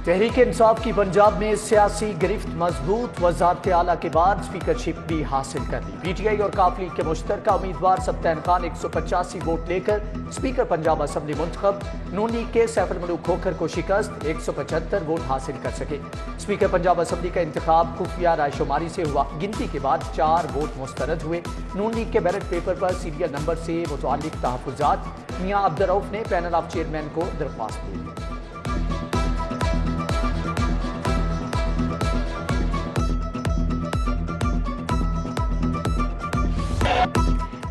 तहरीक इंसाफ की पंजाब में सियासी गिरफ्त मजबूत। वज़ारत आला के बाद स्पीकरशिप भी हासिल कर ली। PTI और काफ लीग के मुश्तरका उम्मीदवार सब्तैन खान 185 वोट लेकर स्पीकर पंजाब असम्बली मुंतखब। नून लीग के सैफुल मलूक खोखर को शिकस्त, 175 वोट हासिल कर सके। स्पीकर पंजाब असम्बली का इंतखाब खुफिया रायशुमारी से हुआ। गिनती के बाद 4 वोट मुस्तरद हुए। नून लीग के बैलेट पेपर पर सीरियल नंबर से मुताल्लिक तहफ़्फ़ुज़ात मियां अब्दुल रऊफ ने पैनल ऑफ चेयरमैन को दरख्वास्त दी।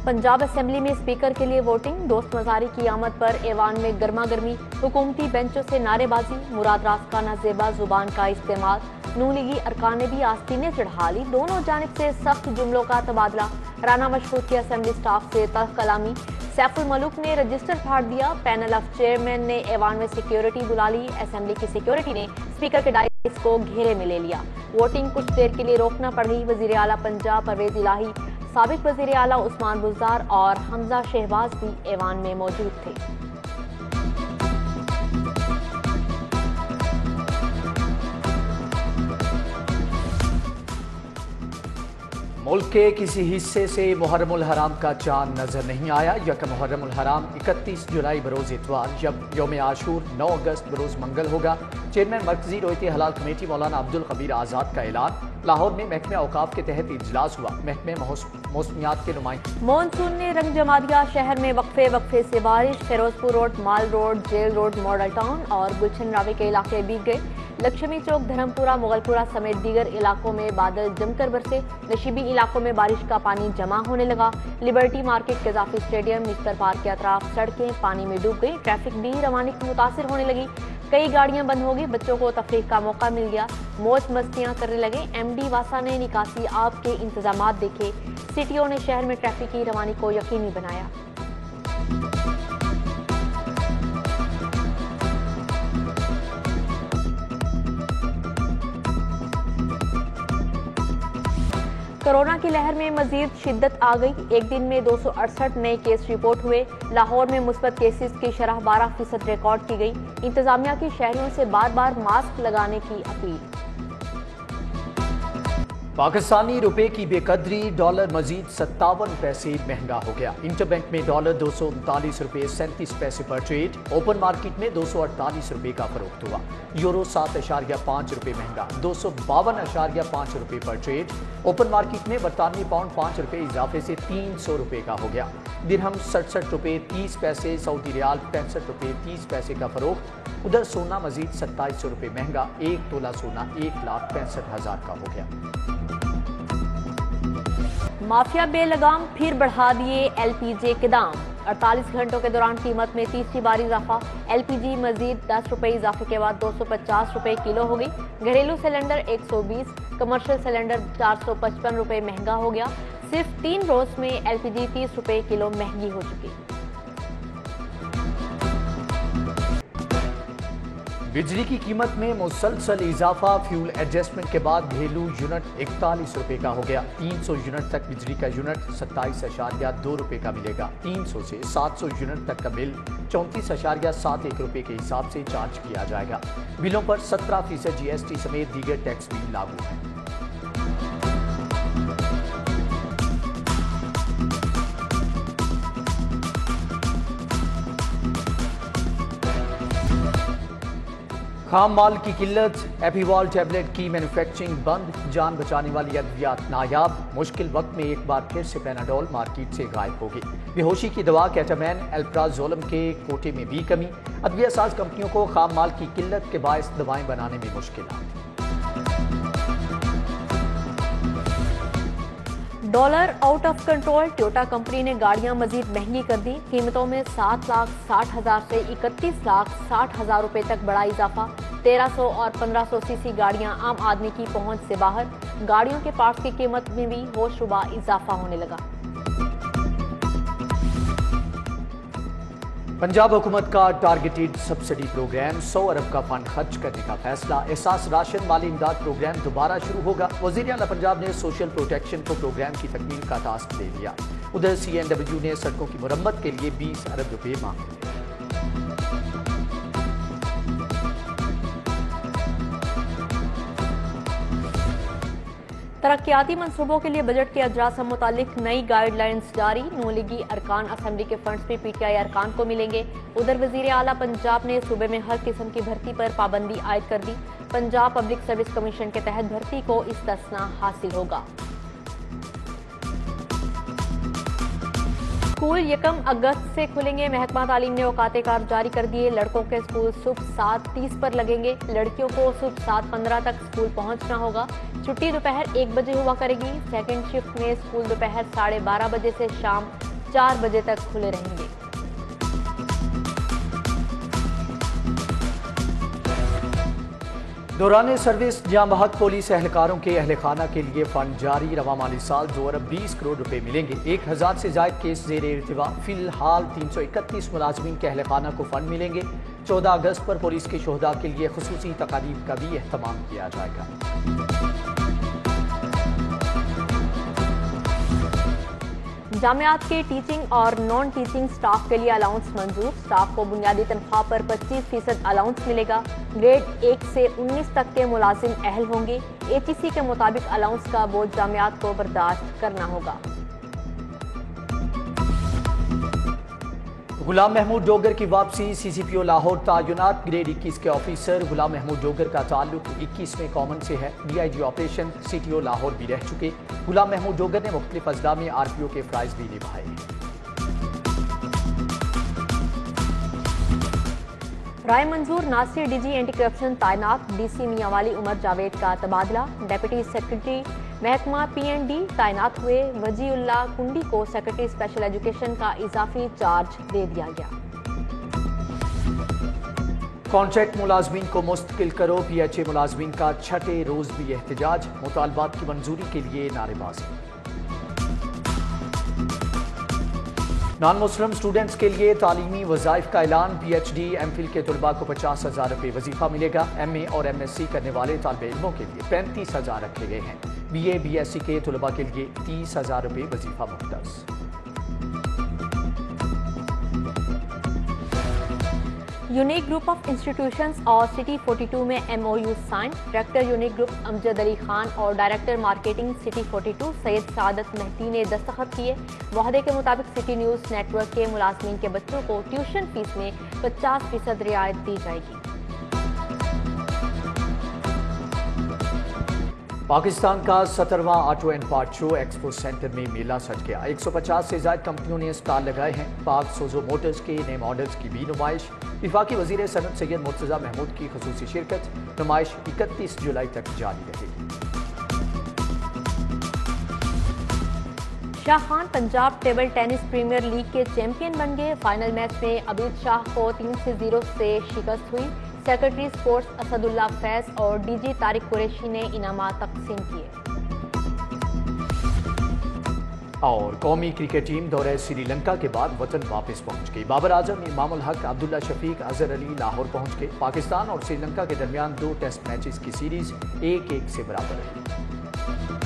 पंजाब असेंबली में स्पीकर के लिए वोटिंग। दोस्त मजारी की आमद पर ऐवान में गर्मा गर्मी। हुकूमती बेंचों से नारेबाजी। मुराद रास का नाजेबा जुबान का इस्तेमाल। नून लीगी अरकान ने भी आस्तीनें चढ़ा ली। दोनों जानिब से सख्त जुमलों का तबादला। राना मशहूद की असेंबली स्टाफ से तल्ख कलामी। सैफुल मलूक ने रजिस्टर फाड़ दिया। पैनल ऑफ चेयरमैन ने ऐवान में सिक्योरिटी बुला ली। असेंबली की सिक्योरिटी ने स्पीकर के डायस को घेरे में ले लिया। वोटिंग कुछ देर के लिए रोकना पड़ गई। वजीर आला पंजाब परवेज इलाही, साबिक वजीर आला उस्मान बुज़दार और हमजा शहबाज भी ऐवान में मौजूद थे। मुल्क के किसी हिस्से से मुहर्रमुल हराम का चांद नजर नहीं आया। यकम मुहर्रमुल हराम 31 जुलाई बरोज इतवार, जब यौम आशूर 9 अगस्त बरोज मंगल होगा। चेयरमैन मरकजी रोयत हलाल कमेटी मौलाना अब्दुल खबीर आज़ाद का ऐलान। लाहौर में महकमे औकाफ के तहत इजलास हुआ। महकमे मौसमियात के नुमाइंदे। मॉनसून ने रंग जमा दिया। शहर में वक्फे वक्फे से बारिश। Ferozepur road, mall road, jail road, model town और गुलशन रावी के इलाके भीग गए। लक्ष्मी चौक, धर्मपुरा, मुगलपुरा समेत दीगर इलाकों में बादल जमकर बरसे। नशीबी इलाकों में बारिश का पानी जमा होने लगा। Liberty market, Gaddafi stadium, mister park के अतराफ सड़कें पानी में डूब गई। ट्रैफिक भी रवानी मुतासिर होने लगी। कई गाड़ियां बंद हो गई। बच्चों को तफरीह का मौका मिल गया। मौज मस्तियां करने लगे। MD वासा ने निकासी आब के इंतजामात देखे। सिटियों ने शहर में ट्रैफिक की रवानी को यकीनी बनाया। कोरोना की लहर में मजीद शिद्दत आ गई। एक दिन में 268 नए केस रिपोर्ट हुए। लाहौर में मुस्बत केसेस की शरह 12% रिकॉर्ड की गई। इंतजामिया की शहरियों से बार बार मास्क लगाने की अपील। पाकिस्तानी रुपए की बेकदरी। डॉलर मजीद 57 पैसे महंगा हो गया। इंटरबैंक में डॉलर 239 रुपए 37 पैसे पर ट्रेड। ओपन मार्केट में 248 रुपए का फरोख्त हुआ। यूरो 7.5 रुपए महंगा 252.5 रुपए पर ट्रेड। ओपन मार्केट में बरतानवी पाउंड 5 रुपए इजाफे से 300 रुपए का हो गया। दिरहम 67 रुपए 30 पैसे। सऊदी रियाल 65 रुपए 30 पैसे का फरोख्त। उधर सोना मजीद 2700 रुपए महंगा 1 तोला सोना 1,65,000 का हो गया। माफिया बेलगाम फिर बढ़ा दिए LPG के दाम। 48 घंटों के दौरान कीमत में तीसरी बार इजाफा। LPG मजीद 10 रुपए इजाफे के बाद 250 रुपए किलो हो गई। घरेलू सिलेंडर 120, कमर्शियल सिलेंडर 455 रुपए महंगा हो गया। सिर्फ 3 रोज में LPG 30 रुपए किलो महंगी हो चुकी। बिजली की कीमत में मुसलसल इजाफा। फ्यूल एडजस्टमेंट के बाद घरेलू यूनिट 41 रुपए का हो गया। 300 यूनिट तक बिजली का यूनिट 27.2 रुपए का मिलेगा। 300 से 700 यूनिट तक का बिल 34.71 रुपए के हिसाब से चार्ज किया जाएगा। बिलों पर 17% GST समेत दीगर टैक्स भी लागू है। खाम माल की किल्लत। एपीवाल टैबलेट की मैन्युफैक्चरिंग बंद। जान बचाने वाली अद्वियात नायाब। मुश्किल वक्त में एक बार फिर से पैनाडोल मार्केट से गायब हो गई। बेहोशी की दवा कैटामैन एल्प्राजोलम के कोटे में भी कमी। अद्विया साज कंपनियों को खाम माल की किल्लत के बायस दवाएं बनाने में मुश्किलात। Dollar out of control. Toyota company ने गाड़ियां मजीद महंगी कर दी। कीमतों में 7,60,000 से 31,60,000 रुपए तक बड़ा इजाफा। 1300 और 1500 सीसी गाड़ियां आम आदमी की पहुंच से बाहर। गाड़ियों के पार्ट्स की कीमत में भी होशरुबा इजाफा होने लगा। पंजाब हुकूमत का टारगेटेड सब्सिडी प्रोग्राम 100 अरब का फंड खर्च करने का फैसला। एहसास राशन माली इमदाद प्रोग्राम दोबारा शुरू होगा। वज़ीर आला पंजाब ने सोशल प्रोटेक्शन को प्रोग्राम की तकमील का टास्क दे दिया। उधर CNW ने सड़कों की मुरम्मत के लिए 20 अरब रुपए मांगे। तरक्याती मंसूबों के लिए बजट के अजरा से मुतालिक नई गाइडलाइंस जारी। नून लीगी अरकान असम्बली के फंड्स भी पीटीआई अरकान को मिलेंगे। उधर वजीर आला पंजाब ने सूबे में हर किस्म की भर्ती पर पाबंदी आयद कर दी। पंजाब पब्लिक सर्विस कमीशन के तहत भर्ती को इस्तिस्ना हासिल होगा। स्कूल 1 अगस्त से खुलेंगे। महकमा तालीम ने औकात कार जारी कर दिए। लड़कों के स्कूल सुबह 7:30 पर लगेंगे। लड़कियों को सुबह 7:15 तक स्कूल पहुंचना होगा। छुट्टी दोपहर 1 बजे हुआ करेगी। सेकंड शिफ्ट में स्कूल दोपहर 12:30 बजे से शाम 4 बजे तक खुले रहेंगे। दौरान सर्विस जाम हक पुलिस एहलकारों के अहल खाना के लिए फंड जारी। रवा माली साल 2 अरब 20 करोड़ रुपए मिलेंगे। 1000 से ज्यादा केस जेर इर्तिवा। फिलहाल 331 मुलाजमीन के अहल खाना को फंड मिलेंगे। 14 अगस्त पर पुलिस के शोहदा के लिए खुसूसी तकारीब का भी एहतमाम किया जाएगा। जामियात के टीचिंग और नॉन टीचिंग स्टाफ के लिए अलाउंस मंजूर। स्टाफ को बुनियादी तनख्वाह पर 25% अलाउंस मिलेगा। ग्रेड 1 से 19 तक के मुलाजिम अहल होंगे। एचईसी के मुताबिक अलाउंस का बोझ जामियात को बर्दाश्त करना होगा। गुलाम महमूद डोगर की वापसी। सीसीपीओ लाहौर तायुनात। ग्रेड 21 के ऑफिसर गुलाम महमूद डोगर का ताल्लुक 21वें कॉमन से है। डीआईजी ऑपरेशन सीटीओ लाहौर भी रह चुके गुलाम महमूद डोगर ने मुख्तलिफ अजला में आरपीओ के फ़राइज़ भी निभाए। राय मंजूर। नासिर डीजी एंटी करप्शन तैनात। डीसी मियांवाली उमर जावेद का तबादला। डेप्यूटी सेक्रेटरी महकमा पीएनडी तैनात हुए। वजीउल्लाह कुंडी को सेक्रेटरी स्पेशल एजुकेशन का इजाफी चार्ज दे दिया गया। कॉन्ट्रैक्ट मुलाजमीन को मुस्तकिल करो। पीएचए मुलाजमीन का 6ठे रोज भी एहतजाज। मुतालबात की मंजूरी के लिए नारेबाजी। नॉन मुस्लिम स्टूडेंट्स के लिए तालीमी वज़ाइफ का ऐलान। पीएचडी एमफिल के तलबा को 50,000 रुपये वजीफा मिलेगा। एमए और एमएससी करने वाले तालिब इल्मों के लिए 35,000 रखे गए हैं। बीए बीएससी के तलबा के लिए 30,000 रुपये वजीफा मुख्तस। यूनिक ग्रुप ऑफ इंस्टीट्यूशंस और सिटी 42 में MOU sign. Director unique group Amjad Ali Khan और director marketing city 42 Syed Saadat Mehdi ने दस्तखत किए। मुआहदे के मुताबिक सिटी न्यूज़ नेटवर्क के मुलाजमीन के बच्चों को ट्यूशन फीस में 50% रियायत दी जाएगी। पाकिस्तान का 17वां auto and part show expo centre में मेला सज गया। 150 से ज्यादा कंपनियों ने स्टॉल लगाए हैं। पाक सोजो मोटर्स के नए मॉडल्स की भी नुमाइश। वफाकी वजीर सनत सैयद मुर्तजा महमूद की खुसूसी शिरकत। नुमाइश 31 जुलाई तक जारी रहेगी। Shah Khan Punjab table tennis premiere league के चैंपियन बन गए। फाइनल मैच में अबीद शाह को 3-0 से शिकस्त हुई। सेक्रेटरी स्पोर्ट्स असदुल्ला फैज और डीजी तारिक कुरैशी ने इनामात तकसीम किए। और कौमी क्रिकेट टीम दौरे श्रीलंका के बाद वतन वापस पहुंच गई। बाबर आजम, इमामुल हक, अब्दुल्ला शफीक, अजहर अली लाहौर पहुंच गए। पाकिस्तान और श्रीलंका के दरमियान 2 टेस्ट मैचेस की सीरीज 1-1 से बराबर रही।